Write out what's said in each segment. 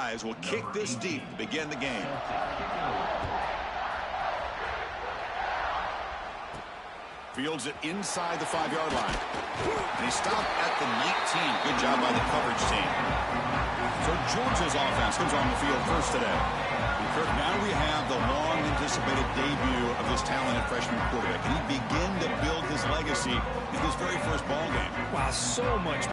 guys will kick this deep to begin the game. Fields it inside the 5-yard line. And he stopped at the 19. Good job by the coverage team. So Georgia's offense comes on the field first today. And Kirk, now we have the long-anticipated debut of this talented freshman quarterback. Can he begin to build his legacy in his very first ball game? Wow, so much.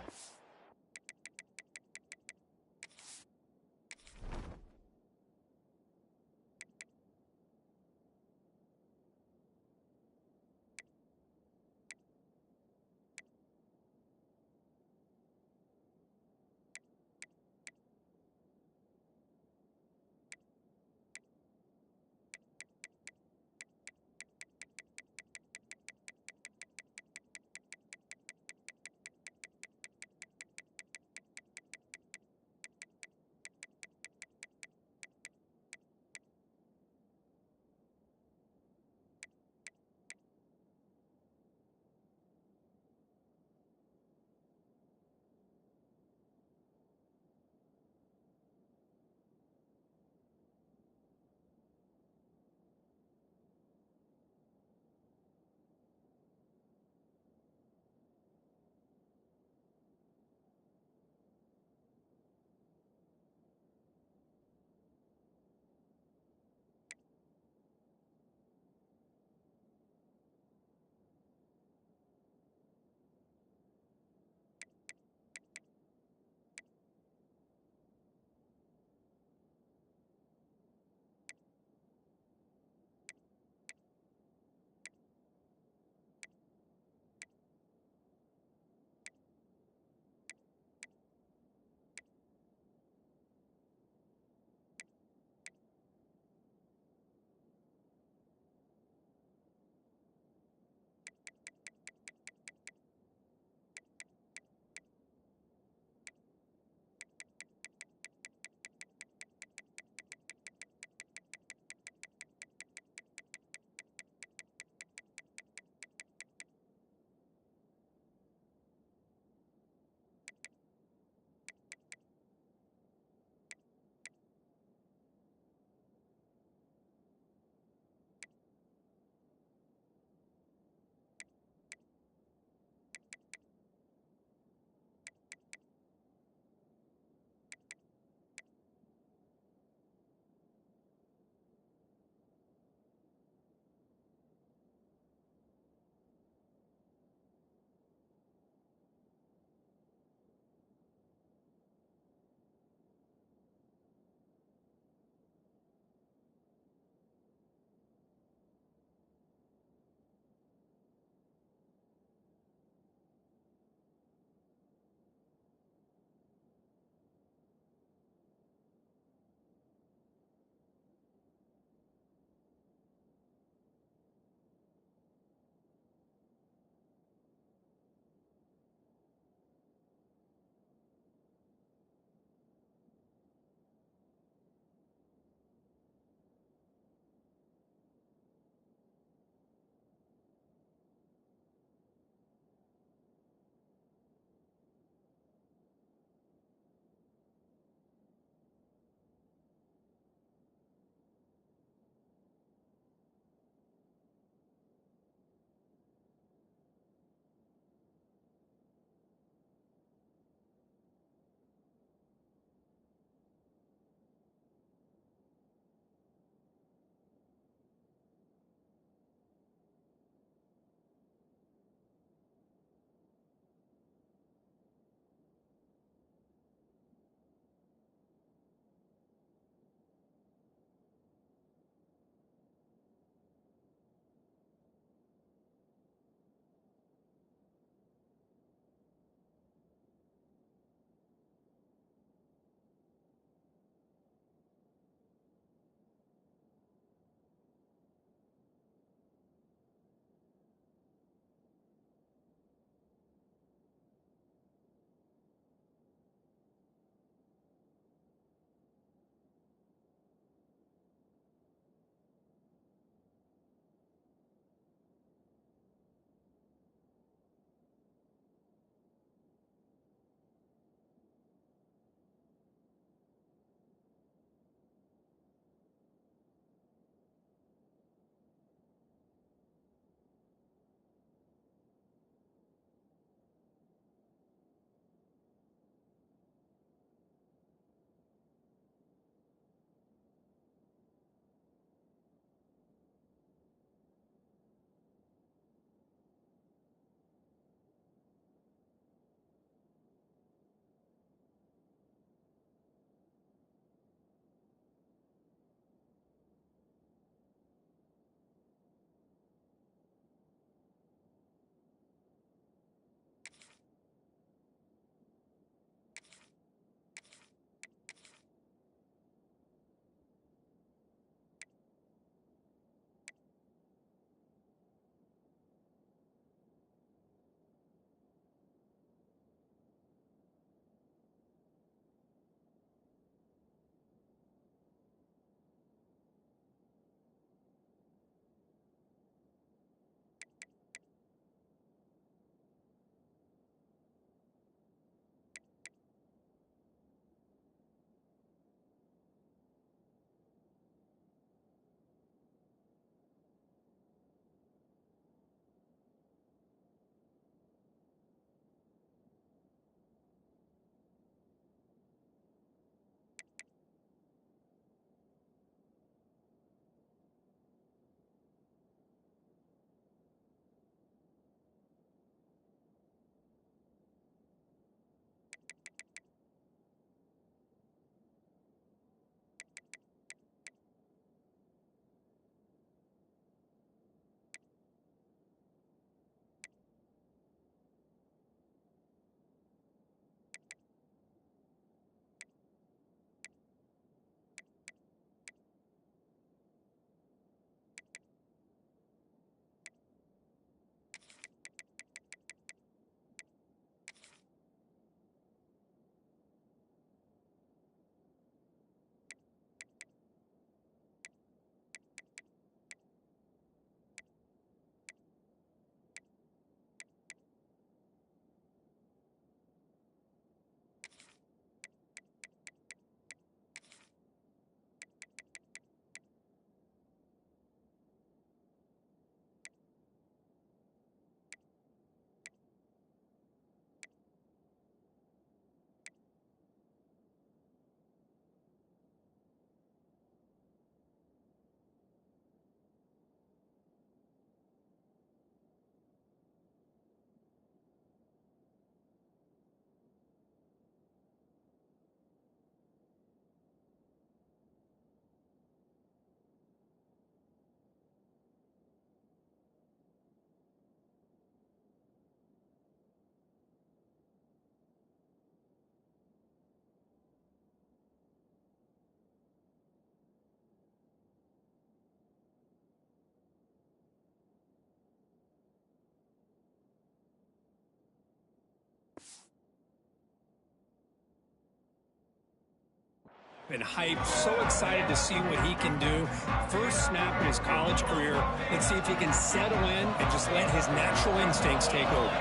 Been hyped, so excited to see what he can do. First snap in his college career. Let's see if he can settle in and just let his natural instincts take over.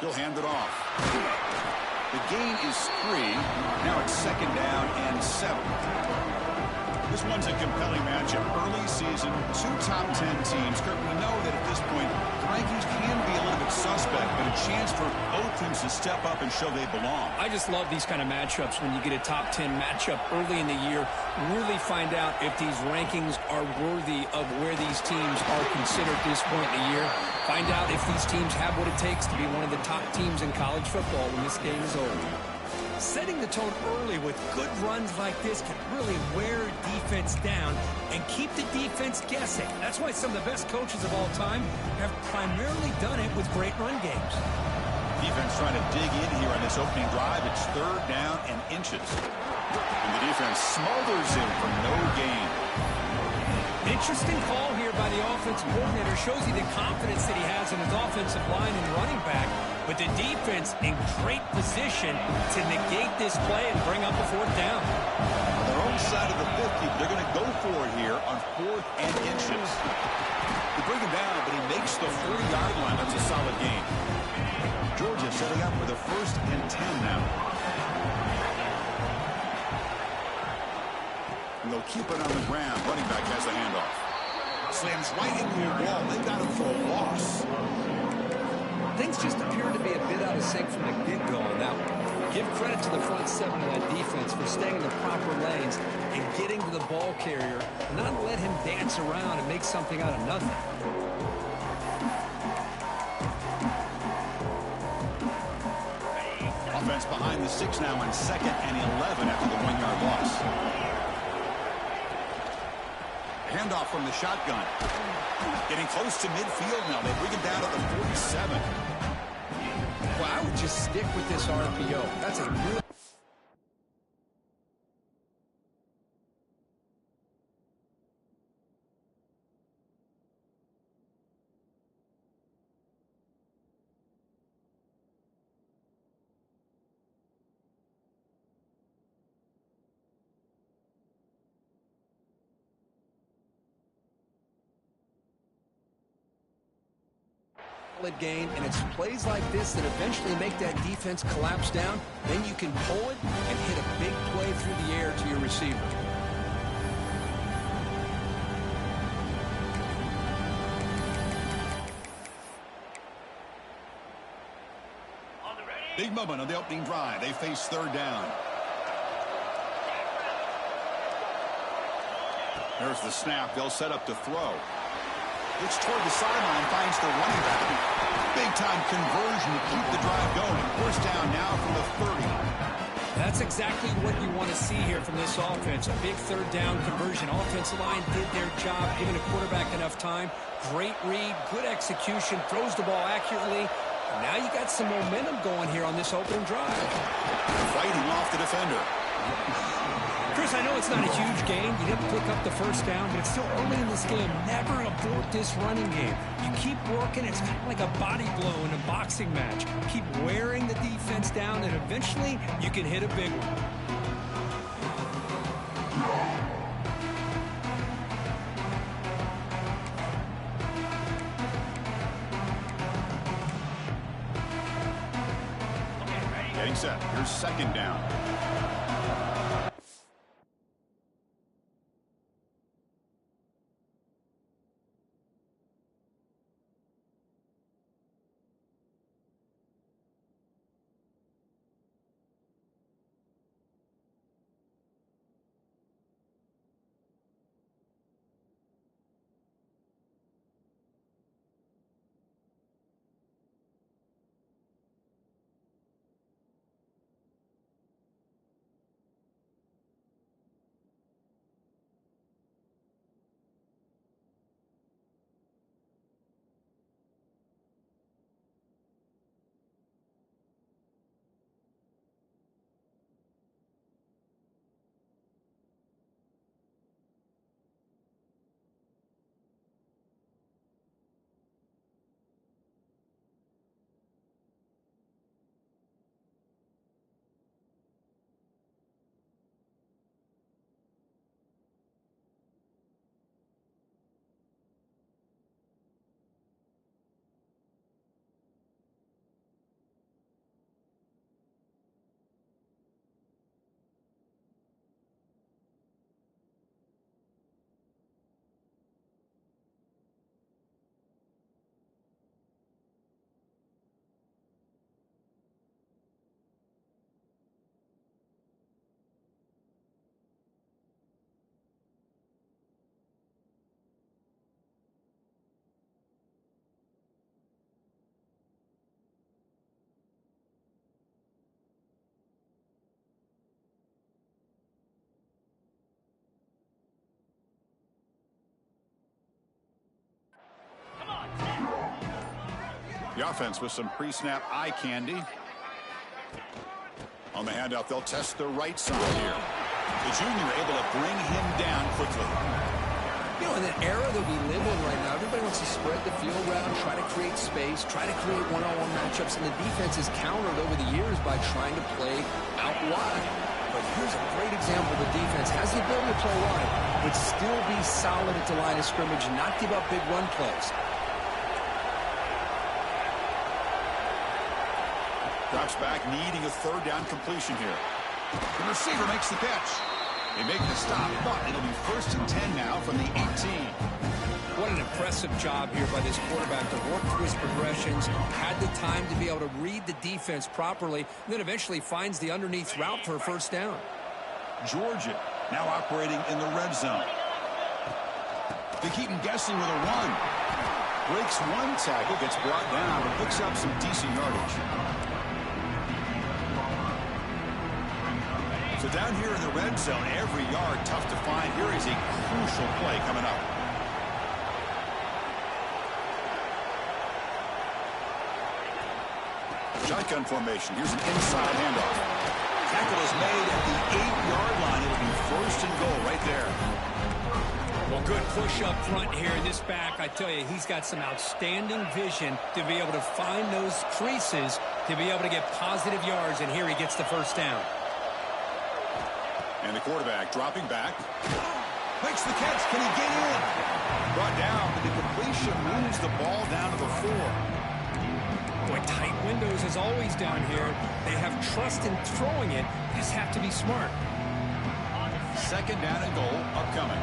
He'll hand it off. The gain is 3. Now it's 2nd down and 7. This one's a compelling matchup. Early season, 2 top 10 teams. Kirk, we know that at this point, the rankings can be a little bit suspect, but a chance for both teams to step up and show they belong. I just love these kind of matchups when you get a top 10 matchup early in the year. Really find out if these rankings are worthy of where these teams are considered at this point in the year. Find out if these teams have what it takes to be one of the top teams in college football when this game is over. Setting the tone early with good runs like this can really wear defense down and keep the defense guessing. That's why some of the best coaches of all time have primarily done it with great run games. Defense trying to dig in here on this opening drive. It's 3rd down and inches. And the defense smothers him for no gain. Interesting call here by the offensive coordinator. Shows you the confidence that he has in his offensive line and running back. But the defense in great position to negate this play and bring up a 4th down. On their own side of the 50, they're going to go for it here on 4th and inches. They bring him down, but he makes the 40-yard line. That's a solid gain. Georgia setting up for the 1st and 10 now. And they'll keep it on the ground. Running back has the handoff. Slams right into a wall. They got him for a loss. Things just appear to be a bit out of sync from the get-go on that one. Give credit to the front 7 of that defense for staying in the proper lanes and getting to the ball carrier, not let him dance around and make something out of nothing. Offense behind the 6 now on 2nd and 11 after the 1-yard loss. Handoff from the shotgun. Getting close to midfield now. They bring him down to the 47. Well, I would just stick with this RPO. That's a real... gain, and it's plays like this that eventually make that defense collapse down. Then you can pull it and hit a big play through the air to your receiver. Big moment on the opening drive. They face 3rd down. There's the snap. They'll set up to throw. Looks toward the sideline, finds the running back. Big-time conversion to keep the drive going. 1st down now from the 30. That's exactly what you want to see here from this offense. A big 3rd down conversion. Offensive line did their job, giving the quarterback enough time. Great read, good execution, throws the ball accurately. And now you got some momentum going here on this opening drive. Fighting off the defender. Chris, I know it's not a huge game. You didn't pick up the 1st down, but it's still early in this game. Never abort this running game. You keep working. It's kind of like a body blow in a boxing match. Keep wearing the defense down, and eventually you can hit a big one. Getting set. Here's 2nd down. The offense with some pre-snap eye candy. On the handoff, they'll test the right side here. The junior able to bring him down quickly. You know, in the era that we live in right now, everybody wants to spread the field around, try to create space, try to create one-on-one matchups, and the defense has countered over the years by trying to play out wide. But here's a great example. The defense has the ability to play wide, but still be solid at the line of scrimmage, not give up big run plays. Drops back, needing a third down completion here. The receiver makes the catch. They make the stop, but it'll be 1st and 10 now from the 18. What an impressive job here by this quarterback to work through his progressions, had the time to be able to read the defense properly, and then eventually finds the underneath route for a first down. Georgia now operating in the red zone. They keep him guessing with a run. Breaks one tackle, gets brought down, and picks up some decent yardage. So down here in the red zone, every yard tough to find. Here is a crucial play coming up. Shotgun formation. Here's an inside handoff. Tackle is made at the 8-yard line. It'll be 1st and goal right there. Well, good push up front here. This back, I tell you, he's got some outstanding vision to be able to find those creases, to be able to get positive yards, and here he gets the first down. And the quarterback dropping back. Makes the catch. Can he get in? Brought down, but the completion moves the ball down to the 4. Boy, tight windows as always down here. They have trust in throwing it. They just have to be smart. 2nd down and goal upcoming.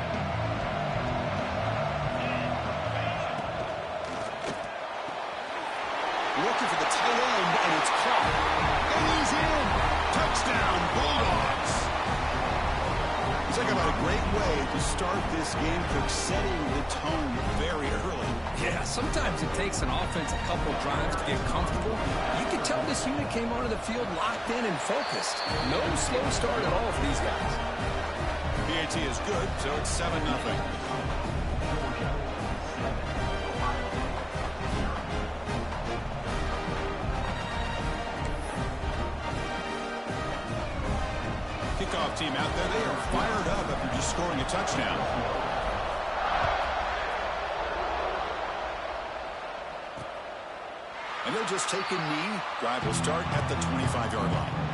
Looking for the tight end, and it's caught. And he's in. Touchdown, Bulldogs. Talk about a great way to start this game, Cook, setting the tone very early. Yeah, sometimes it takes an offense a couple drives to get comfortable. You can tell this unit came onto the field locked in and focused. No slow start at all for these guys. PAT is good, so it's 7-0. Kickoff team out there. They are fired up after just scoring a touchdown. And they'll just take a knee. Drive will start at the 25-yard line.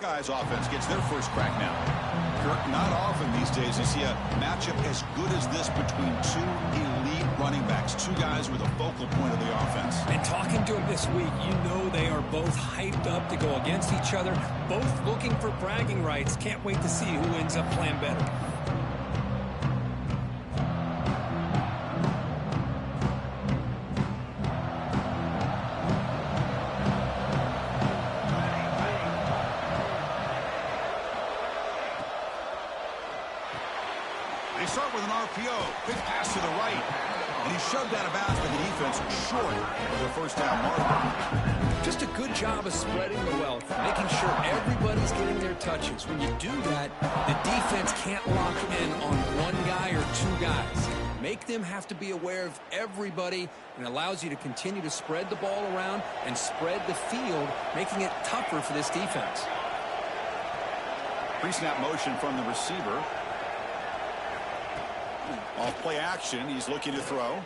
Buckeyes offense gets their first crack now. Kirk, not often these days you see a matchup as good as this between two elite running backs, two guys with a focal point of the offense. And talking to them this week, you know they are both hyped up to go against each other, both looking for bragging rights. Can't wait to see who ends up playing better. They start with an RPO. Quick pass to the right. And he shoved out of bounds by the defense short of the first down marker. Just a good job of spreading the wealth, making sure everybody's getting their touches. When you do that, the defense can't lock in on one guy or two guys. Make them have to be aware of everybody, and allows you to continue to spread the ball around and spread the field, making it tougher for this defense. Pre-snap motion from the receiver. Off play action, he's looking to throw.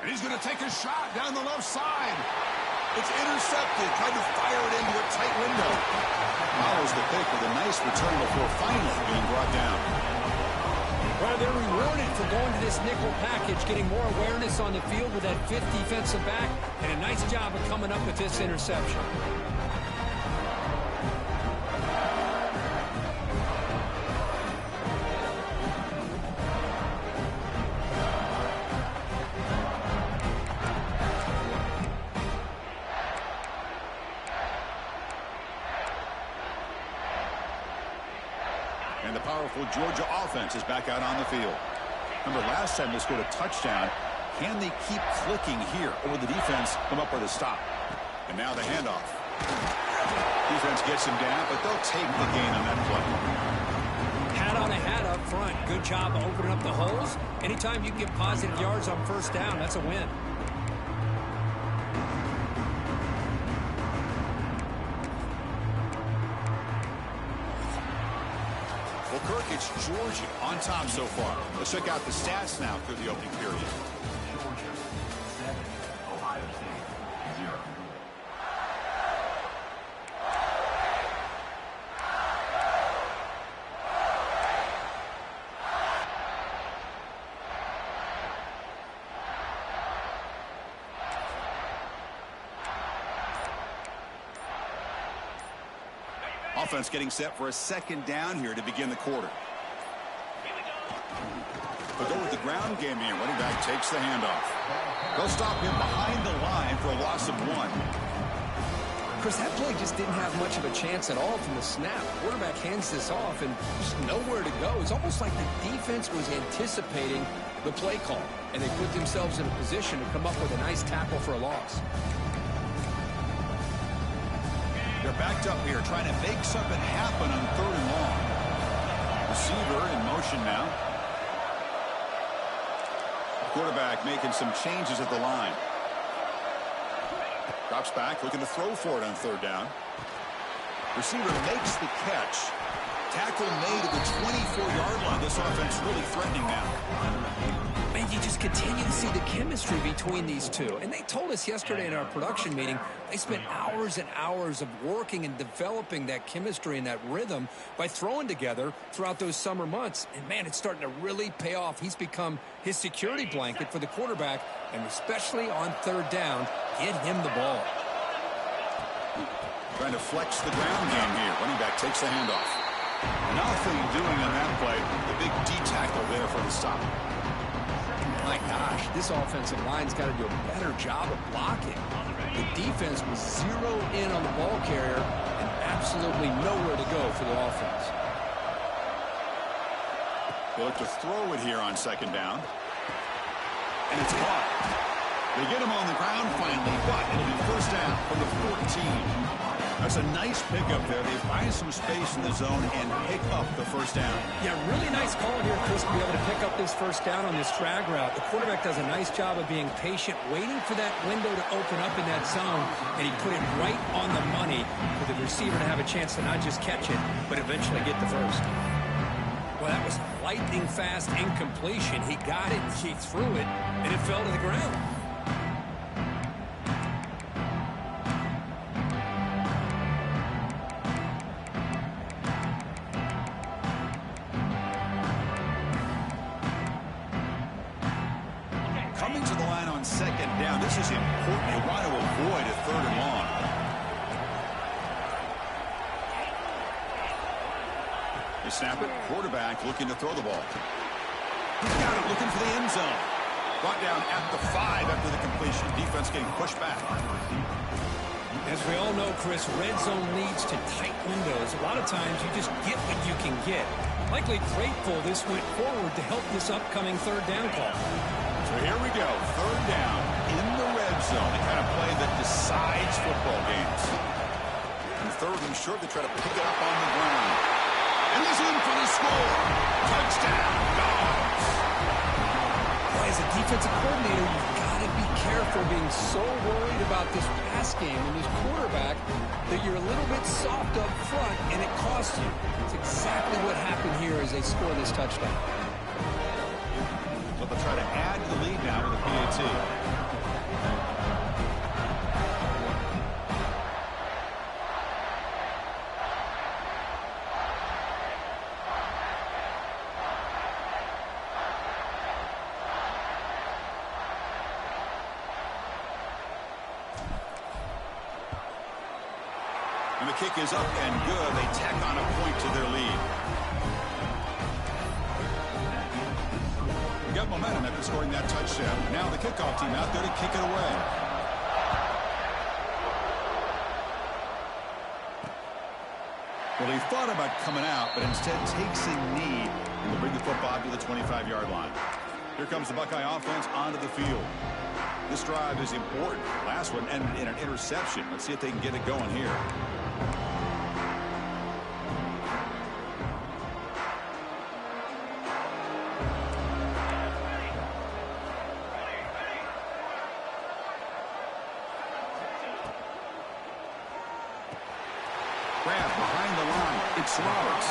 And he's going to take a shot down the left side. It's intercepted, tried to fire it into a tight window. Follows the pick with a nice return before finally being brought down. Well, they're rewarded for going to this nickel package, getting more awareness on the field with that fifth defensive back, and a nice job of coming up with this interception. And the powerful Georgia offense is back out on the field. Remember, last time they scored a touchdown. Can they keep clicking here, or will the defense come up with a stop? And now the handoff. Defense gets him down, but they'll take the gain on that play. Hat on a hat up front. Good job of opening up the holes. Anytime you can get positive yards on first down, that's a win. Well, Kirk, it's Georgia on top so far. Let's check out the stats now through the opening period. Georgia 7, Ohio State 0. Offense getting set for a second down here to begin the quarter. They'll go with the ground game here. Running back takes the handoff. They'll stop him behind the line for a loss of 1. Chris, that play just didn't have much of a chance at all from the snap. Quarterback hands this off and just nowhere to go. It's almost like the defense was anticipating the play call, and they put themselves in a position to come up with a nice tackle for a loss. They're backed up here, trying to make something happen on 3rd and long. Receiver in motion now. Quarterback making some changes at the line. Drops back, looking to throw for it on 3rd down. Receiver makes the catch. Tackle made at the 24-yard line. This offense really threatening now. Man, you just continue to see the chemistry between these two. And they told us yesterday in our production meeting, they spent hours and hours of working and developing that chemistry and that rhythm by throwing together throughout those summer months. And, man, it's starting to really pay off. He's become his security blanket for the quarterback, and especially on 3rd down, get him the ball. Trying to flex the ground game here. Running back takes the handoff. Nothing doing on that play. The big D tackle there for the stop. My gosh, this offensive line's got to do a better job of blocking. The defense was zeroed in on the ball carrier and absolutely nowhere to go for the offense. They look to throw it here on 2nd down. And it's caught. They get him on the ground finally, but it'll be 1st down from the 14. That's a nice pickup there. They find some space in the zone and pick up the 1st down. Yeah, really nice call here, Chris, to be able to pick up this 1st down on this drag route. The quarterback does a nice job of being patient, waiting for that window to open up in that zone, and he put it right on the money for the receiver to have a chance to not just catch it, but eventually get the 1st. Well, that was lightning fast incompletion. He got it, he threw it, and it fell to the ground. the line on second down. This is important. You want to avoid a third and long. They snap it. Quarterback looking to throw the ball. He's got it, looking for the end zone. Brought down at the 5 after the completion. Defense getting pushed back. As we all know, Chris, red zone leads to tight windows. A lot of times you just get what you can get. Likely grateful this went forward to help this upcoming third down call. So here we go. Third down in the red zone. The kind of play that decides football games. And third and short, they try to pick it up on the ground. And he's in for the score. Touchdown, Dogs. As a defensive coordinator, you've got to be careful being so worried about this pass game and this quarterback that you're a little bit soft up front and it costs you. It's exactly what happened here as they score this touchdown. So they'll try to add to the lead now with a PAT. And the kick is up and good. They tack on a point to their lead. We got momentum after scoring that touchdown. Now the kickoff team out there to kick it away. Well, he thought about coming out, but instead takes a knee and will bring the football to the 25-yard line. Here comes the Buckeye offense onto the field. This drive is important. Last one ended in an interception. Let's see if they can get it going here. Grab behind the line. It's Roberts.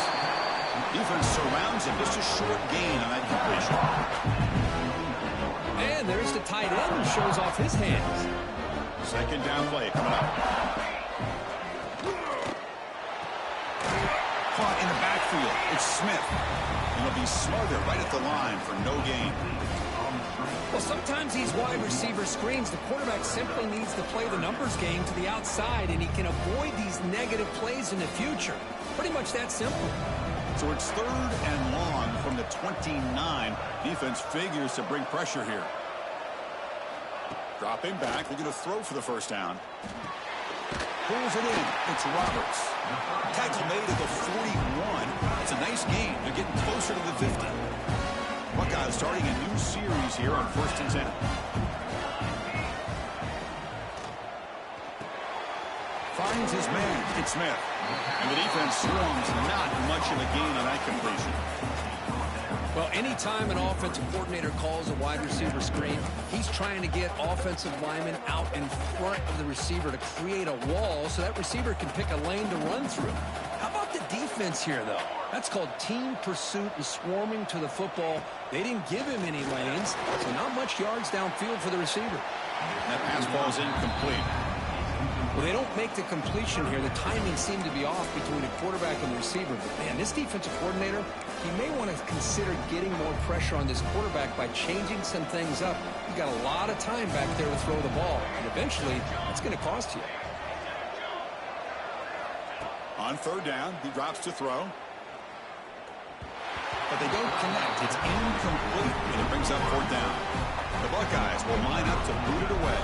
Defense surrounds him. Just a short gain on that completion. And there's the tight end who shows off his hands. Second down play coming up. Caught in the backfield. It's Smith. And he'll be smothered right at the line for no gain. Well, sometimes these wide receiver screens, the quarterback simply needs to play the numbers game to the outside, and he can avoid these negative plays in the future. Pretty much that simple. So it's third and long from the 29. Defense figures to bring pressure here. Dropping back. They're going to throw for the first down. Pulls it in. It's Roberts. Tackle made at the 41. It's a nice gain. They're getting closer to the 50. Buckeyes starting a new series here on 1st and 10. Finds his man. It's Smith. And the defense swarms. Not much of a gain on that completion. Well, anytime an offensive coordinator calls a wide receiver screen, he's trying to get offensive linemen out in front of the receiver to create a wall so that receiver can pick a lane to run through. How about the defense here, though? That's called team pursuit and swarming to the football. They didn't give him any lanes, so not much yards downfield for the receiver. That pass ball is incomplete. Well, they don't make the completion here. The timing seemed to be off between the quarterback and the receiver. But, man, this defensive coordinator, he may want to consider getting more pressure on this quarterback by changing some things up. He's got a lot of time back there to throw the ball. And eventually, that's going to cost you. On third down, he drops to throw. But they don't connect. It's incomplete, and it brings up fourth down. The Buckeyes will line up to boot it away.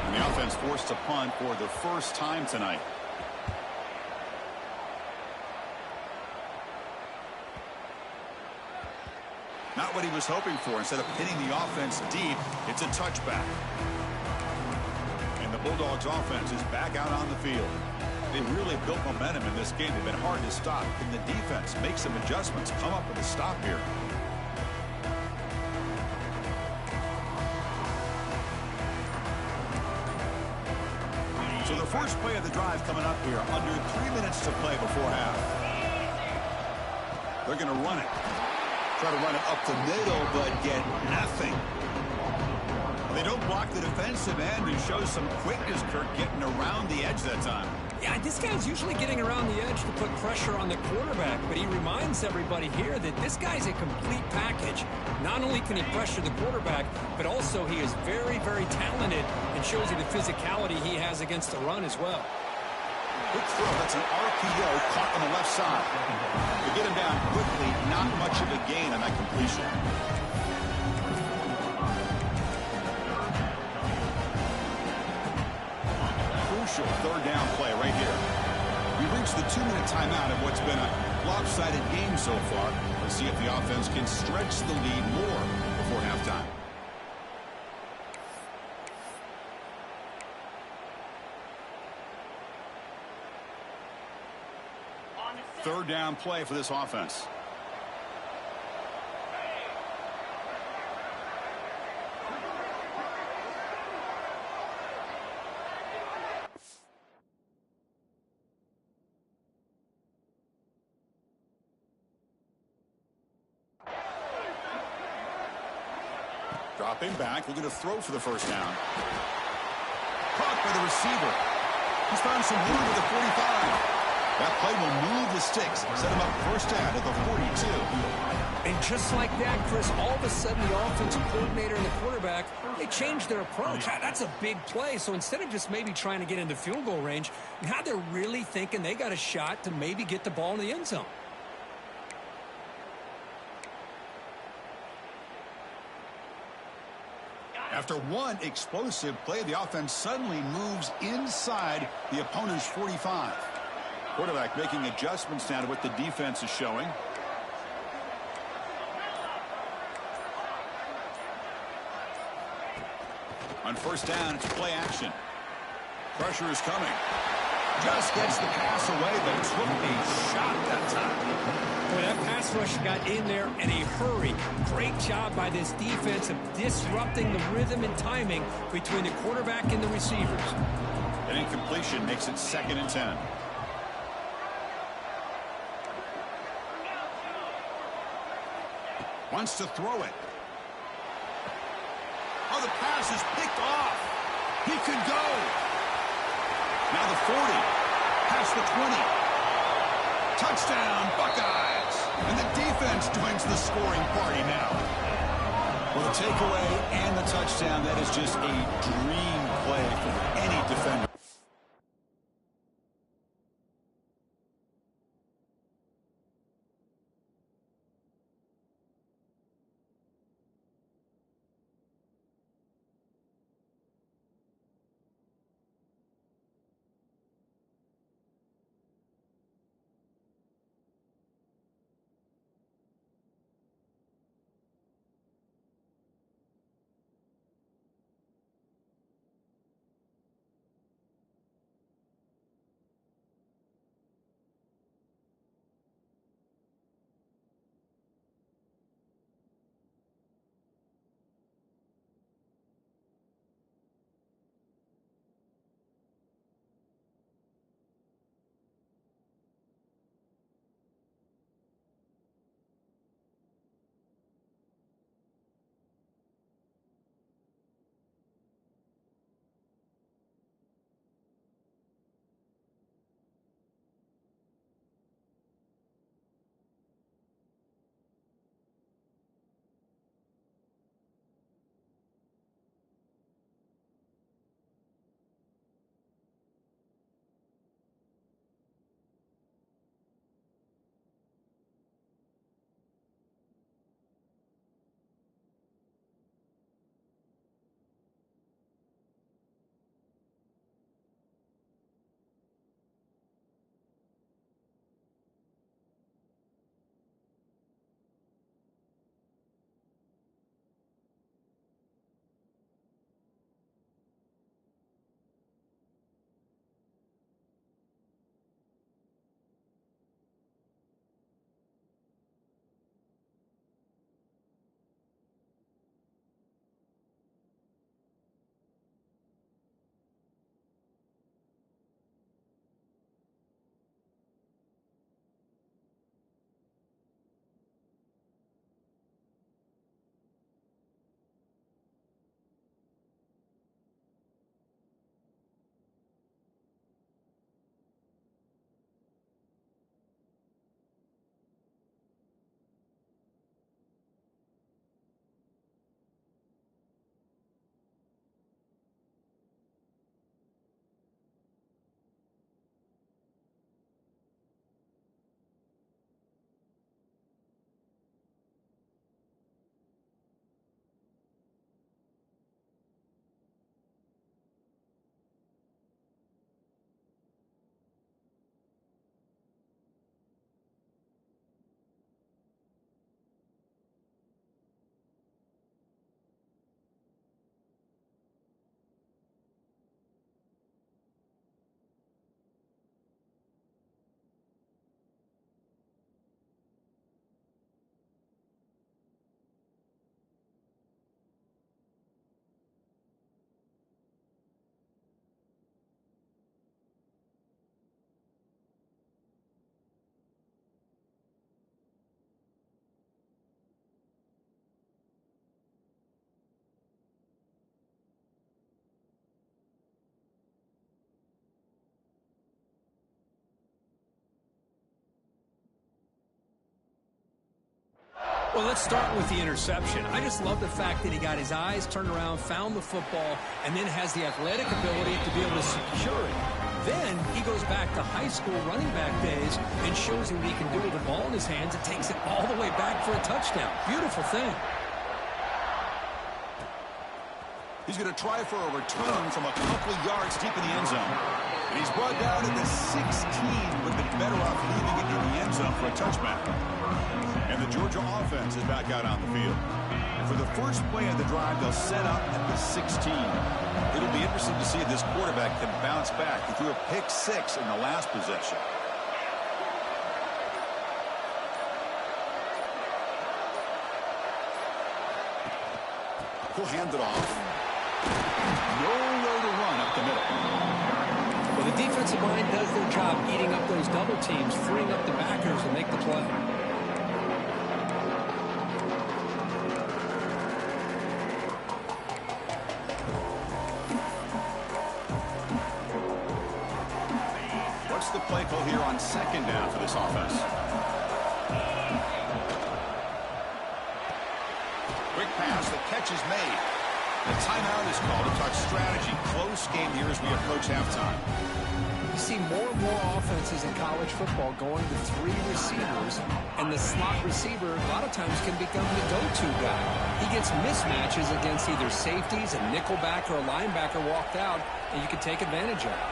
And the offense forced to punt for the first time tonight. Not what he was hoping for. Instead of hitting the offense deep, it's a touchback. And the Bulldogs offense is back out on the field. They really built momentum in this game. They've been hard to stop. Can the defense make some adjustments, come up with a stop here? So the first play of the drive coming up here, under 3 minutes to play before half. They're going to run it. Try to run it up the middle, but get nothing. They don't block the defensive end and show some quickness, Kirk, getting around the edge that time. Yeah, this guy's usually getting around the edge to put pressure on the quarterback, but he reminds everybody here that this guy's a complete package. Not only can he pressure the quarterback, but also he is very, very talented and shows you the physicality he has against the run as well. Quick throw. That's an RPO caught on the left side. To get him down quickly, not much of a gain on that completion. Crucial third down play right here. We reached the 2-minute timeout of what's been a lopsided game so far. Let's see if the offense can stretch the lead more before halftime. Third down play for this offense. Dropping back, looking to throw for the first down. Caught by the receiver. He's found some room at the 45. That play will move the sticks, set him up first down at the 42. And just like that, Chris, all of a sudden the offensive coordinator and the quarterback, they changed their approach. That's a big play. So instead of just maybe trying to get into field goal range, now they're really thinking they got a shot to maybe get the ball in the end zone. After one explosive play, the offense suddenly moves inside the opponent's 45. Quarterback making adjustments now to what the defense is showing. On first down, it's play action. Pressure is coming. Just gets the pass away, but took a shot that time. Boy, that pass rush got in there in a hurry. Great job by this defense of disrupting the rhythm and timing between the quarterback and the receivers. An incompletion makes it 2nd and 10. Wants to throw it. Oh, the pass is picked off. He could go. Now the 40. Past the 20. Touchdown, Buckeyes. And the defense joins the scoring party now. Well, the takeaway and the touchdown, that is just a dream play for any defender. Well, let's start with the interception. I just love the fact that he got his eyes turned around, found the football, and then has the athletic ability to be able to secure it. Then he goes back to high school running back days and shows you what he can do with the ball in his hands and takes it all the way back for a touchdown. Beautiful thing. He's going to try for a return from a couple of yards deep in the end zone. And he's brought down at the 16. Would have been better off leaving it in the end zone for a touchback. And the Georgia offense is back out on the field. And for the first play of the drive, they'll set up at the 16. It'll be interesting to see if this quarterback can bounce back. He threw a pick 6 in the last possession. He'll hand it off. Nowhere to run up the middle. Well, the defensive line does their job eating up those double teams, freeing up the backers to make the play. What's the play call here on second down for this offense? Quick pass, the catch is made. The timeout is called to talk strategy. Close game here as we approach halftime. You see more and more offenses in college football going to 3 receivers, and the slot receiver a lot of times can become the go-to guy. He gets mismatches against either safeties, a nickelback, or a linebacker walked out, and you can take advantage of it.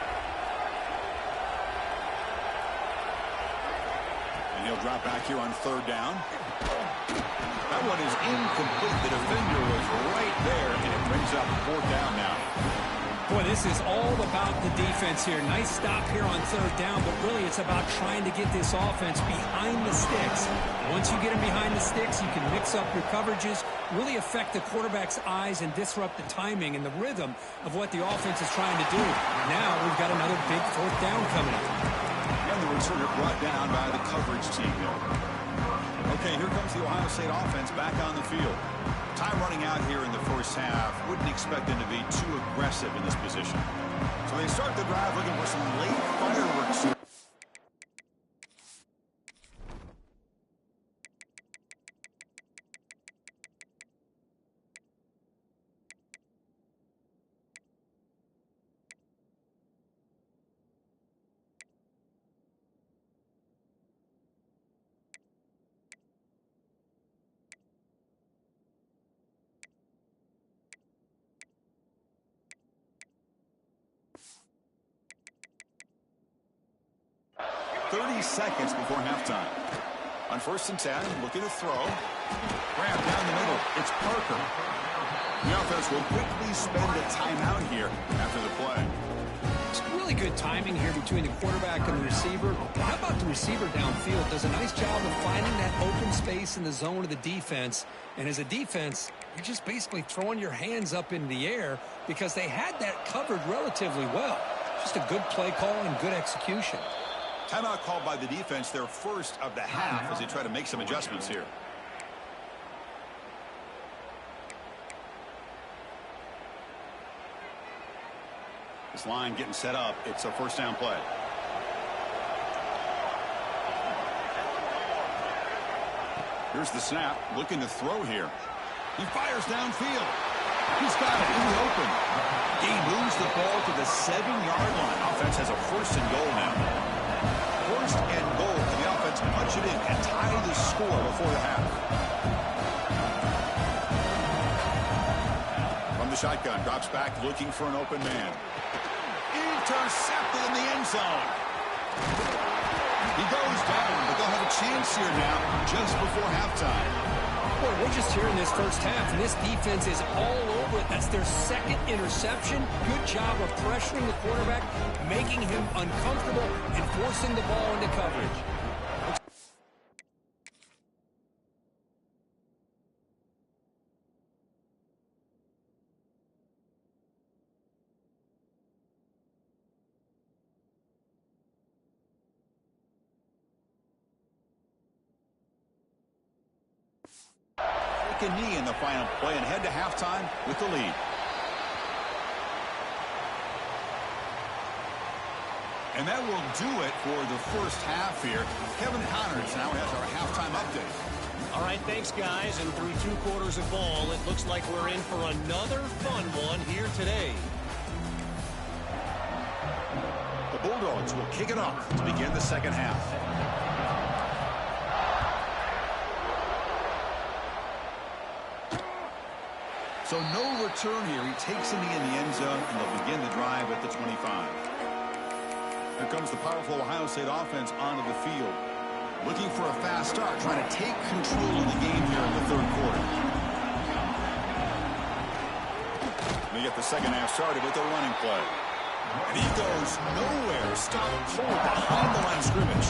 And he'll drop back here on third down. That one is incomplete. The defender was right there, and it brings up fourth down now. Boy, this is all about the defense here. Nice stop here on third down, but really it's about trying to get this offense behind the sticks. Once you get them behind the sticks, you can mix up your coverages, really affect the quarterback's eyes and disrupt the timing and the rhythm of what the offense is trying to do. Now we've got another big fourth down coming up. And the returner brought down by the coverage team there. Okay, here comes the Ohio State offense back on the field. Time running out here in the first half. Wouldn't expect them to be too aggressive in this position. So they start the drive looking for some late fireworks. Seconds before halftime. On 1st and 10, looking to throw. Grab down the middle. It's Parker. The offense will quickly spend a timeout here after the play. It's really good timing here between the quarterback and the receiver. How about the receiver downfield? Does a nice job of finding that open space in the zone of the defense. And as a defense, you're just basically throwing your hands up in the air because they had that covered relatively well. Just a good play call and good execution. Timeout called by the defense, their first of the half, as they try to make some adjustments here. This line getting set up. It's a first down play. Here's the snap, looking to throw here. He fires downfield. He's got it in the open. He moves the ball to the 7-yard line. Offense has a first and goal now. First and goal. Can the offense punch it in and tie the score before the half? From the shotgun, drops back, looking for an open man. Intercepted in the end zone. He goes down, but they'll have a chance here now, just before halftime. Boy, we're just here in this first half, and this defense is all over it. That's their second interception. Good job of pressuring the quarterback, making him uncomfortable, and forcing the ball into coverage. A knee in the final play and head to halftime with the lead. And that will do it for the first half here. Kevin Connors now has our halftime update. All right, thanks, guys. And through 2 quarters of ball, it looks like we're in for another fun one here today. The Bulldogs will kick it off to begin the second half. So no return here. He takes it in the end zone, and they'll begin the drive at the 25. Here comes the powerful Ohio State offense onto the field. Looking for a fast start, trying to take control of the game here in the third quarter. They get the second half started with a running play. And he goes nowhere. Stop cold behind the line of scrimmage.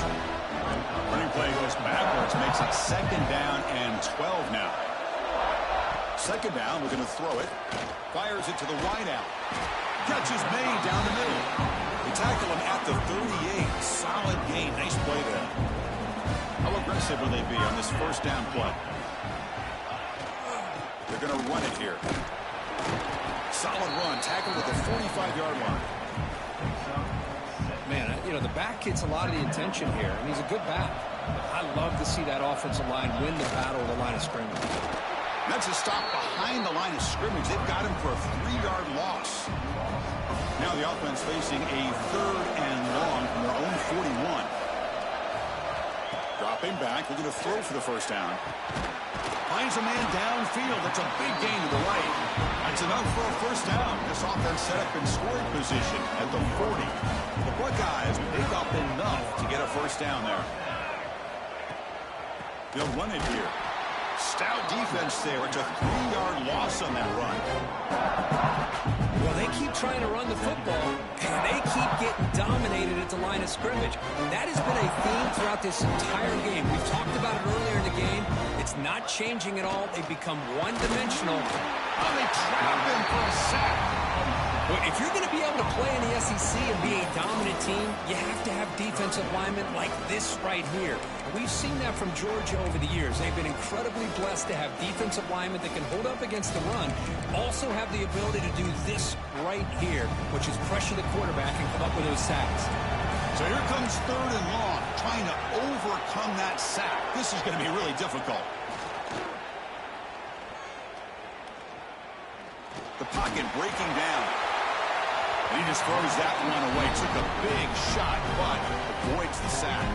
Running play goes backwards, makes it second down and 12 now. Second down, we're going to throw it. Fires it to the wideout. Catch is made down the middle. We tackle him at the 38. Solid gain. Nice play there. How aggressive will they be on this first down play? They're going to run it here. Solid run. Tackled at the 45-yard line. Man, you know, the back gets a lot of the attention here, and he's a good back. I love to see that offensive line win the battle of the line of scrimmage. That's a stop behind the line of scrimmage. They've got him for a 3-yard loss. Now the offense facing a third and long from their own 41. Dropping back, looking to throw for the first down. Finds a man downfield. That's a big gain to the right. That's enough for a first down. This offense set up in scoring position at the 40. The Buckeyes pick up enough to get a first down there. They'll run it here. Stout defense there. It's a 3-yard loss on that run. Well, they keep trying to run the football, and they keep getting dominated at the line of scrimmage. That has been a theme throughout this entire game. We've talked about it earlier in the game. It's not changing at all. They've become one-dimensional. Oh, they trap him for a sack. Well, if you're going to be able to play in the SEC and be a dominant team, you have to have defensive linemen like this right here. We've seen that from Georgia over the years. They've been incredibly blessed to have defensive linemen that can hold up against the run, also have the ability to do this right here, which is pressure the quarterback and come up with those sacks. So here comes third and long, trying to overcome that sack. This is going to be really difficult. The pocket breaking down. And he just throws that one away. Took a big shot, but avoids the sack.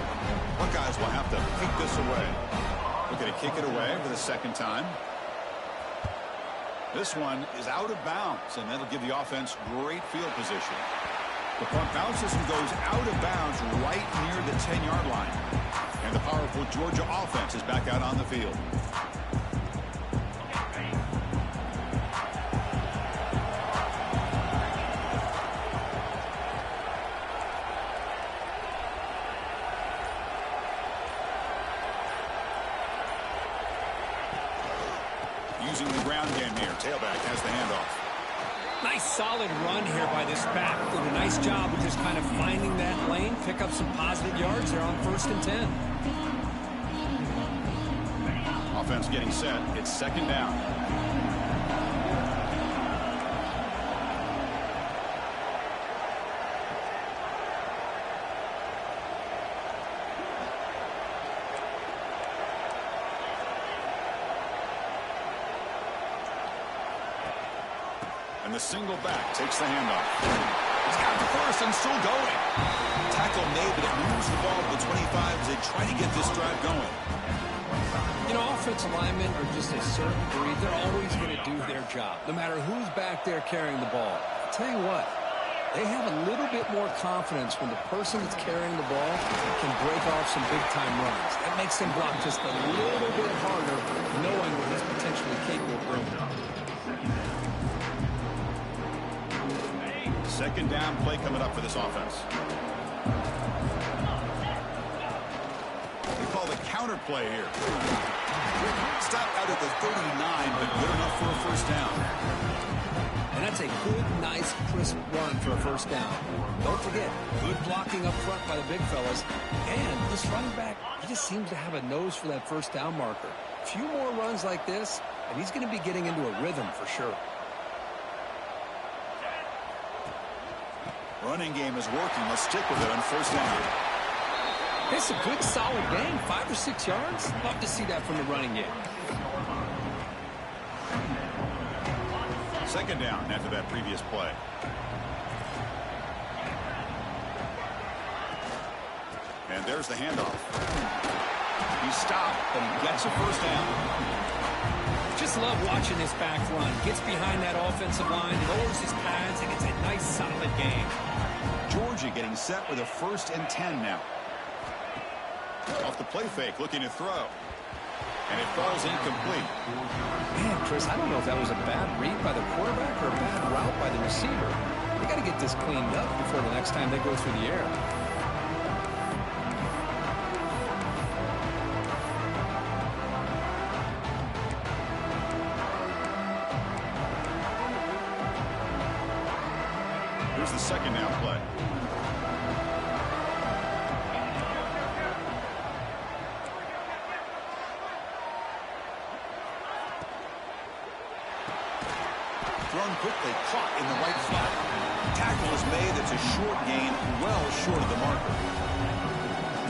Buckeyes will have to kick this away. We're going to kick it away for the second time. This one is out of bounds, and that'll give the offense great field position. The punt bounces and goes out of bounds right near the 10-yard line. And the powerful Georgia offense is back out on the field. Using the ground game here. Tailback has the handoff. Nice solid run here by this back. Did a nice job of just kind of finding that lane, pick up some positive yards there on 1st and 10. Offense getting set. It's second down. And the single back takes the handoff. He's got the first and still going. Tackle made, but it moves the ball to the 25 as they try to get this drive going. You know, offensive linemen are just a certain breed. They're always going to do their job, no matter who's back there carrying the ball. I'll tell you what, they have a little bit more confidence when the person that's carrying the ball can break off some big-time runs. That makes them block just a little bit harder, knowing what he's potentially capable of bringing. Second down play coming up for this offense. They call the counter play here. Stop out at the 39, but good enough for a first down. And that's a good, nice, crisp run for a first down. Don't forget, good blocking up front by the big fellas. And this running back, he just seems to have a nose for that first down marker. A few more runs like this, and he's going to be getting into a rhythm for sure. Running game is working. Let's stick with it on first down. It's a good, solid gain. 5 or 6 yards. Love to see that from the running game. Second down after that previous play. And there's the handoff. He stopped, but he gets a first down. Just love watching this back run. Gets behind that offensive line, lowers his pads, and it's a nice, solid game. Georgia getting set with a 1st and 10 now. Off the play fake, looking to throw. And it falls incomplete. Man, Chris, I don't know if that was a bad read by the quarterback or a bad route by the receiver. They got to get this cleaned up before the next time they go through the air. Here's the second down play. Thrown quickly, caught in the right flat. Tackle is made. It's a short gain, well short of the marker.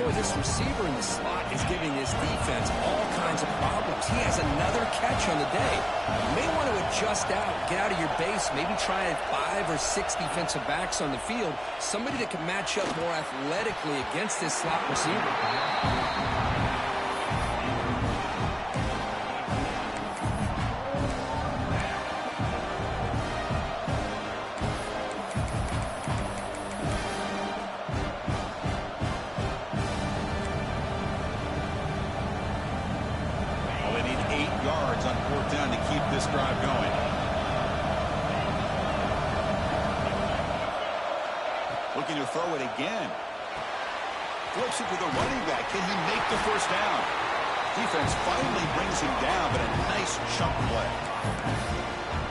Boy, this receiver in the slot is giving his defense all kinds of problems. He has another catch on the day. You may want to adjust out, get out of your base, maybe try 5 or 6 defensive backs on the field, somebody that can match up more athletically against this slot receiver. On 4th down to keep this drive going. Looking to throw it again. Flips it to the running back. Can he make the first down? Defense finally brings him down, but a nice chunk play.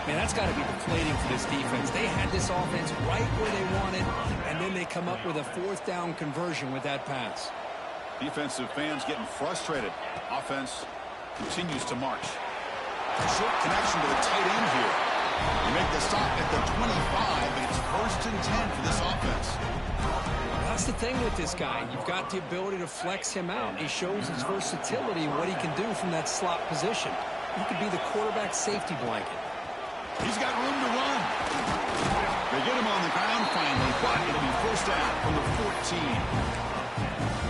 Man, that's got to be deflating for this defense. They had this offense right where they wanted, and then they come up with a 4th down conversion with that pass. Defensive fans getting frustrated. Offense continues to march. Short connection to the tight end here. You make the stop at the 25, and it's 1st and 10 for this offense. That's the thing with this guy. You've got the ability to flex him out. He shows his versatility and what he can do from that slot position. He could be the quarterback safety blanket. He's got room to run. They get him on the ground finally, but it'll be 1st down from the 14.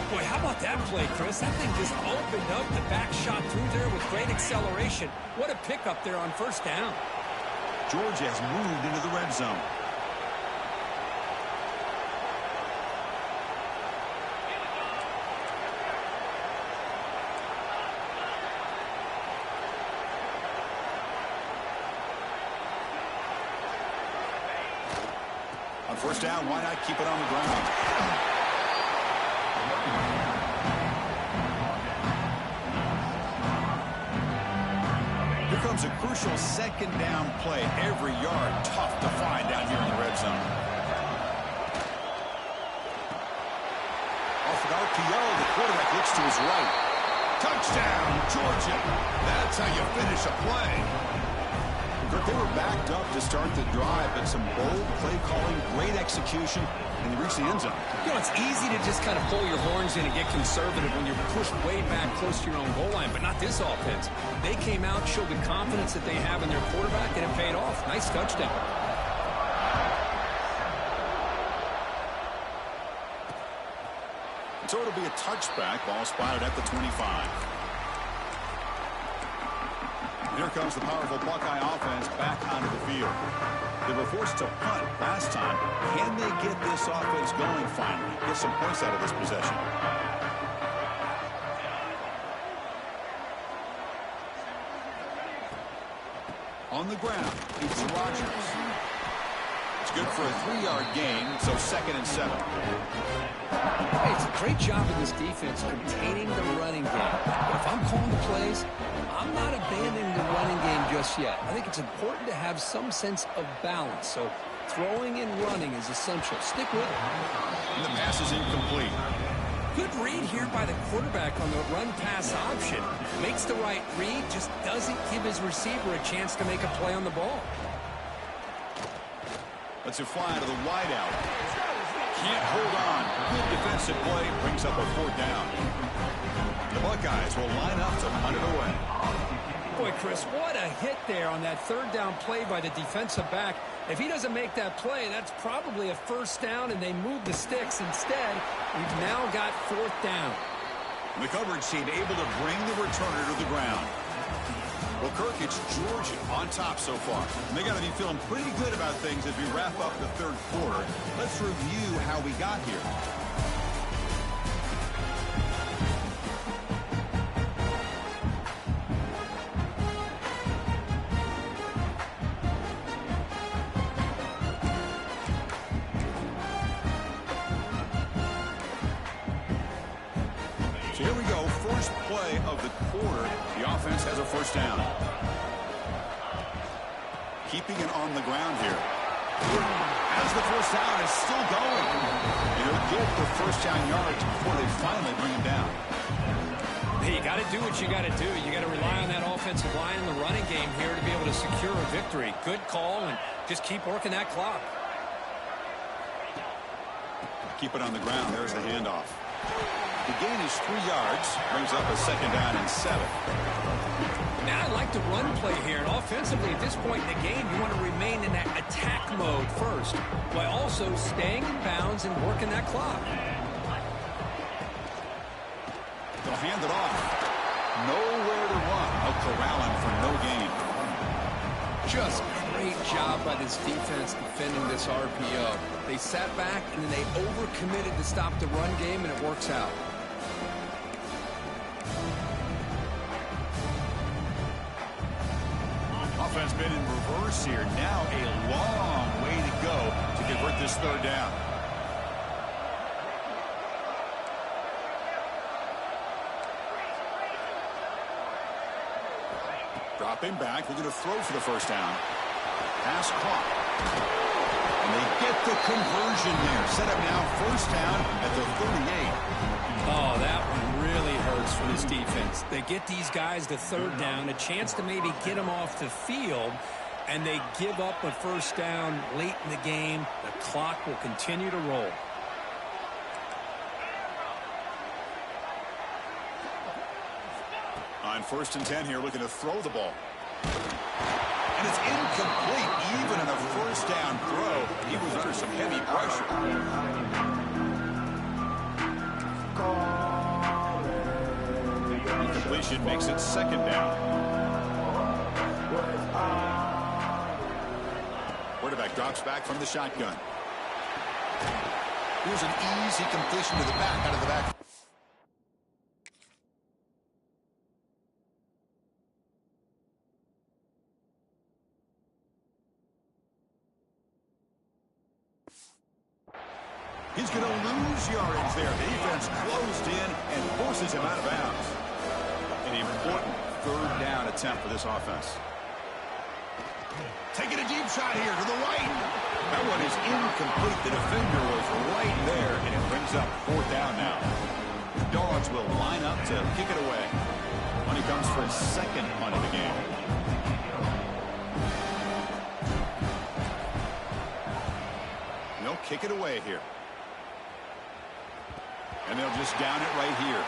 Boy, how about that play, Chris? That thing just opened up. The back shot through there with great acceleration. What a pickup there on 1st down. Georgia has moved into the red zone. On 1st down, why not keep it on the ground? Here comes a crucial 2nd down play. Every yard tough to find down here in the red zone. Off an RPO, the quarterback looks to his right. Touchdown, Georgia. That's how you finish a play. Kirk, they were backed up to start the drive, but some bold play calling, great execution, and they reached the end zone. You know, it's easy to just kind of pull your horns in and get conservative when you're pushed way back close to your own goal line, but not this offense. They came out, showed the confidence that they have in their quarterback, and it paid off. Nice touchdown. So it'll be a touchback, ball spotted at the 25. Here comes the powerful Buckeye offense back onto the field. They were forced to punt last time. Can they get this offense going finally? Get some points out of this possession. On the ground, it's Rodgers. It's good for a 3-yard gain, so 2nd and 7. Hey, it's a great job of this defense containing the running game. But if I'm calling the plays, I'm not abandoning the running game just yet. I think it's important to have some sense of balance. So throwing and running is essential. Stick with it. And the pass is incomplete. Good read here by the quarterback on the run-pass option. Makes the right read, just doesn't give his receiver a chance to make a play on the ball. Lets it fly to the wideout. Can't hold on. Good defensive play brings up a 4th down. The Buckeyes will line up to punt it away. Boy, Chris, what a hit there on that 3rd down play by the defensive back. If he doesn't make that play, that's probably a 1st down, and they move the sticks. Instead, we've now got 4th down. The coverage team able to bring the returner to the ground. Well, Kirk, it's Georgia on top so far. And they got to be feeling pretty good about things as we wrap up the 3rd quarter. Let's review how we got here. So here we go, first play of the quarter. The offense has a 1st down. Keeping it on the ground here. As the 1st down is still going. And he'll get the 1st down yards before they finally bring him down. Hey, you got to do what you got to do. You got to rely on that offensive line in the running game here to be able to secure a victory. Good call, and just keep working that clock. Keep it on the ground. There's the handoff. The gain is 3 yards. Brings up a 2nd down and 7. Now, I like the run play here. And offensively, at this point in the game, you want to remain in that attack mode first, while also staying in bounds and working that clock. They'll hand it off. Nowhere to run. Out corralling for no gain. Just great job by this defense defending this RPO. They sat back, and then they overcommitted to stop the run game, and it works out. Offense been in reverse here. Now a long way to go to convert this 3rd down. Dropping back, looking to throw for the 1st down. Pass caught. And they get the conversion there. Set up now 1st down at the 38. Oh, that one really hurts for this defense. They get these guys the 3rd down, a chance to maybe get them off the field, and they give up a 1st down late in the game. The clock will continue to roll. On 1st and 10 here, looking to throw the ball. And it's incomplete. Even in a 1st down throw, he was under some heavy pressure. Incompletion makes it 2nd down. Quarterback drops back from the shotgun. Here's an easy completion to the back, out of the back. He's going to lose yardage there. The defense closed in and forces him out of bounds. An important 3rd down attempt for this offense. Taking a deep shot here to the right. That one is incomplete. The defender was right there, and it brings up 4th down now. The Dogs will line up to kick it away. When he comes for his 2nd punt of the game. They'll kick it away here. And they'll just down it right here.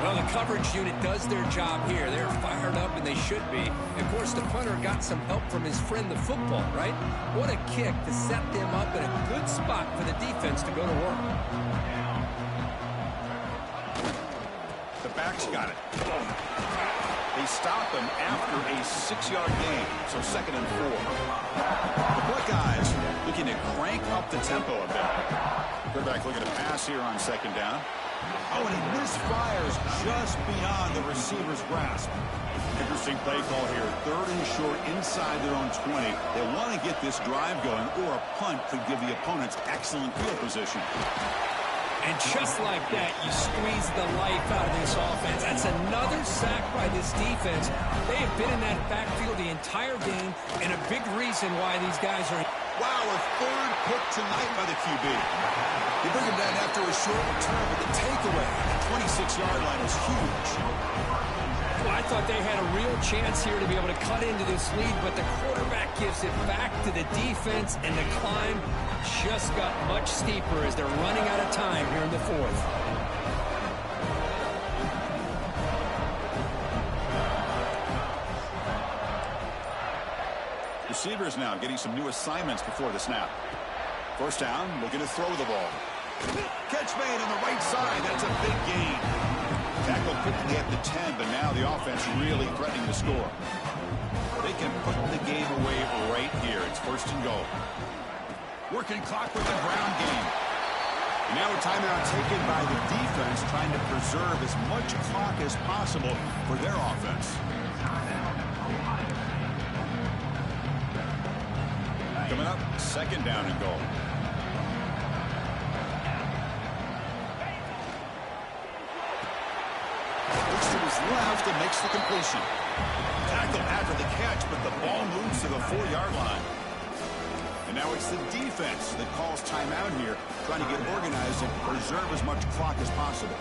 Well, the coverage unit does their job here. They're fired up, and they should be. Of course, the punter got some help from his friend, the football, right? What a kick to set them up in a good spot for the defense to go to work. The back's got it. They stop him after a 6-yard gain, so 2nd and 4. The Buckeyes looking to crank up the tempo a bit. Quarterback looking to pass here on 2nd down. Oh, and he misfires just beyond the receiver's grasp. Interesting play call here. 3rd and short inside their own 20. They want to get this drive going, or a punt could give the opponents excellent field position. And just like that, you squeeze the life out of this offense. That's another sack by this defense. They have been in that backfield the entire game, and a big reason why these guys are... Wow, a 3rd pick tonight by the QB. They bring him down after a short return, but the takeaway at the 26-yard line is huge. Well, I thought they had a real chance here to be able to cut into this lead, but the quarterback gives it back to the defense, and the climb just got much steeper as they're running out of time here in the fourth. Receivers now getting some new assignments before the snap. First down, looking to throw the ball. Catch made on the right side. That's a big gain. Tackle quickly at the 10, but now the offense really threatening to score. They can put the game away right here. It's first and goal. Working clock with the ground game. And now a timeout taken by the defense, trying to preserve as much clock as possible for their offense. Coming up, second down and goal. Looks to his left and makes the completion. Tackle after the catch, but the ball moves to the 4-yard line. And now it's the defense that calls timeout here, trying to get organized and preserve as much clock as possible.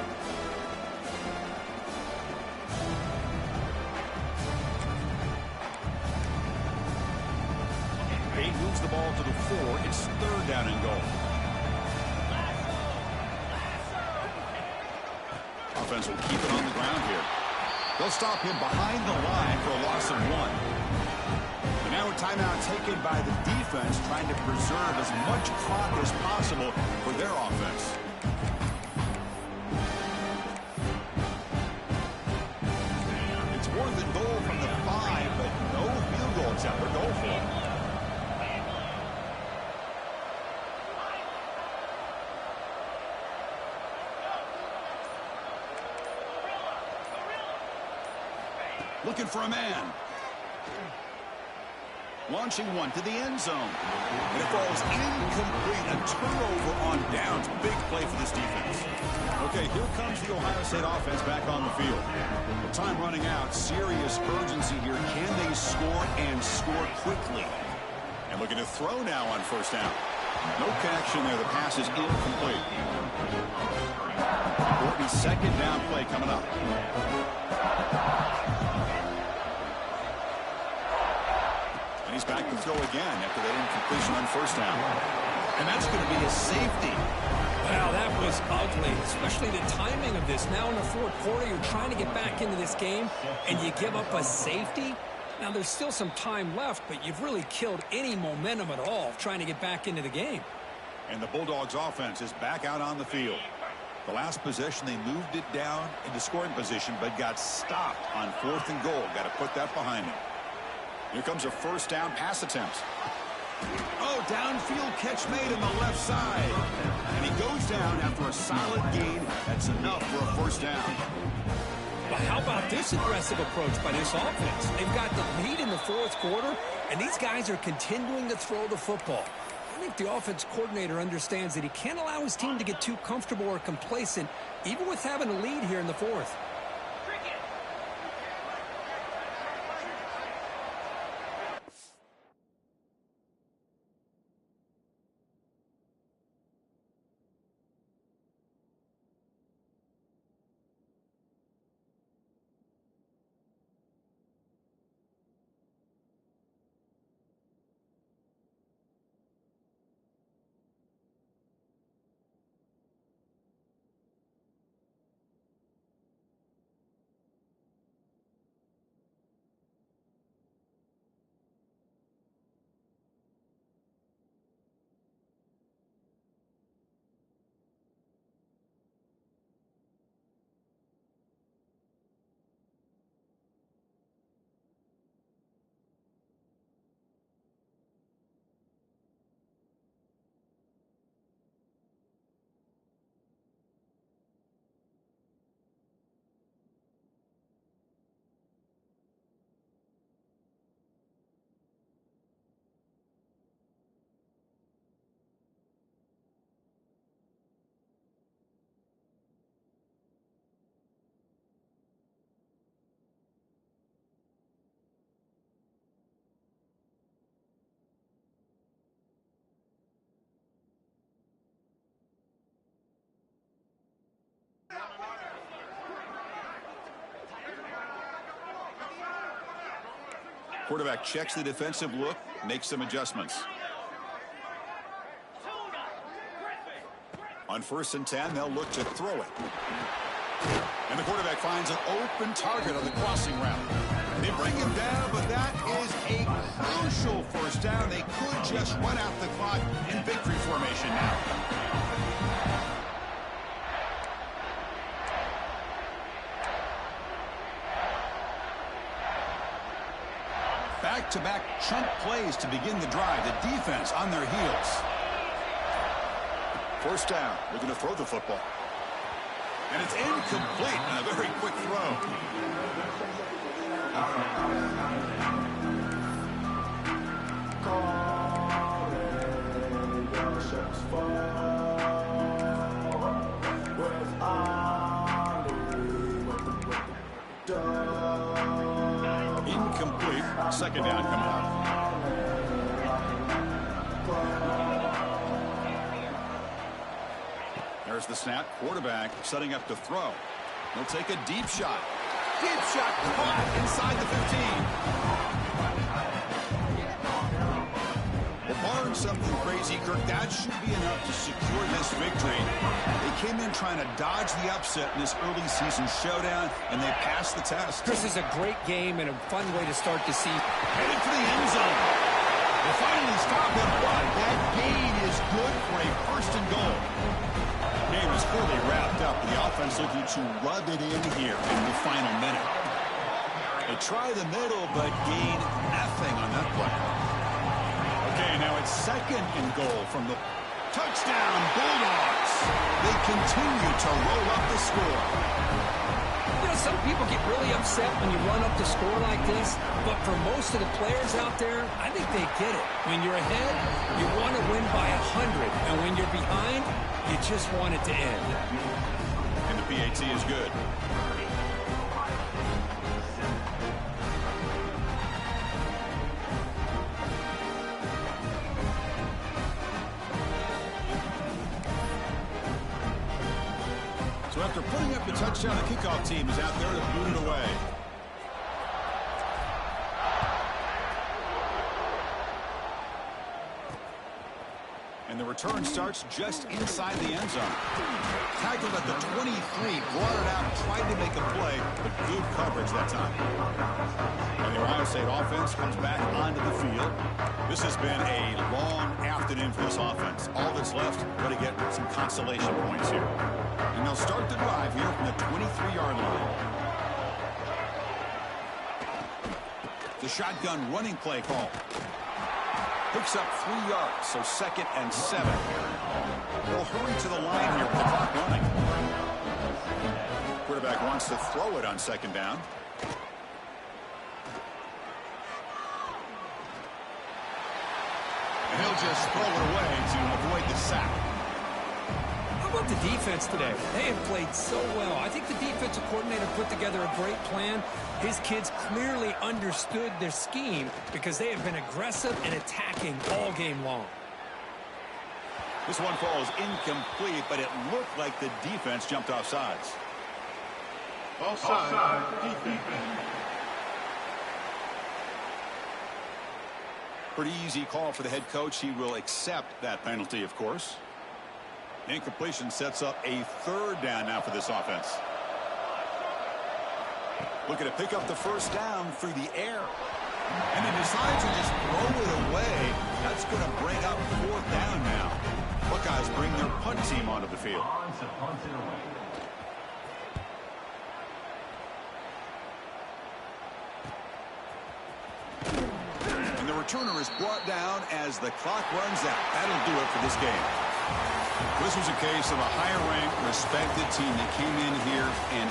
He moves the ball to the 4. It's third down and goal. Offense will keep it on the ground here. They'll stop him behind the line for a loss of 1. And now a timeout taken by the defense, trying to preserve as much clock as possible for their offense. It's more than goal from the 5, but no field goal attempt or goal for it. Looking for a man. Launching one to the end zone. And it falls incomplete. A turnover on downs. Big play for this defense. Okay, here comes the Ohio State offense back on the field. With time running out, serious urgency here. Can they score and score quickly? And looking to throw now on first down. No connection there. The pass is incomplete. Orton's second down play coming up. And he's back to throw again after that incompletion on first down. And that's going to be a safety. Wow, that was ugly, especially the timing of this. Now in the fourth quarter, you're trying to get back into this game, and you give up a safety. Now, there's still some time left, but you've really killed any momentum at all trying to get back into the game. And the Bulldogs offense is back out on the field. The last possession, they moved it down into scoring position, but got stopped on fourth and goal. Got to put that behind them. Here comes a first down pass attempt. Oh, downfield catch made on the left side. And he goes down after a solid gain. That's enough for a first down. But how about this aggressive approach by this offense? They've got the lead in the fourth quarter, and these guys are continuing to throw the football. I think the offense coordinator understands that he can't allow his team to get too comfortable or complacent, even with having a lead here in the fourth. Quarterback checks the defensive look, makes some adjustments. On 1st and 10, they'll look to throw it. And the quarterback finds an open target on the crossing route. They bring him down, but that is a crucial first down. They could just run out the clock in victory formation now. Back-to-back chunk plays to begin the drive. The defense on their heels. First down. They're going to throw the football. And it's incomplete and a very quick throw. Incomplete. Second down coming up. There's the snap. Quarterback setting up to throw. He'll take a deep shot. Deep shot caught inside the 15. Well, barring something crazy, Kirk, that should be enough to secure this victory. They came in trying to dodge the upset in this early season showdown, and they passed the test. This is a great game and a fun way to start the season. Headed for the end zone. They finally stop him, but that gain is good for a first and goal. Game is clearly wrapped up, with the offense looking to rub it in here in the final minute. They try the middle, but gain nothing on that play. Okay, now it's second and goal from the touchdown Bulldogs. They continue to roll up the score. You know, some people get really upset when you run up the score like this, but for most of the players out there, I think they get it. When you're ahead, you want to win by 100, and when you're behind, you just want it to end. And the PAT is good. So after putting up the touchdown, the kickoff team is out there to boot it away. And the return starts just inside the end zone. Tackled at the 23, brought it out, tried to make a play, but good coverage that time. And the Ohio State offense comes back onto the field. This has been a long afternoon for this offense. All that's left, got to get some consolation points here. And they'll start the drive here from the 23-yard line. The shotgun running play call. Picks up 3 yards, so 2nd and 7. They'll hurry to the line here with the clock running. Quarterback wants to throw it on 2nd down. And he'll just throw it away to avoid the sack. How about the defense today? They have played so well. I think the defensive coordinator put together a great plan. His kids clearly understood their scheme because they have been aggressive and attacking all game long. This one falls incomplete, but it looked like the defense jumped off sides. Offside. Defense. Pretty easy call for the head coach. He will accept that penalty, of course. Incompletion sets up a 3rd down now for this offense. Looking to pick up the first down through the air. And he decides to just throw it away. That's going to bring up 4th down now. Buckeyes bring their punt team onto the field. And the returner is brought down as the clock runs out. That'll do it for this game. This was a case of a higher-ranked, respected team that came in here and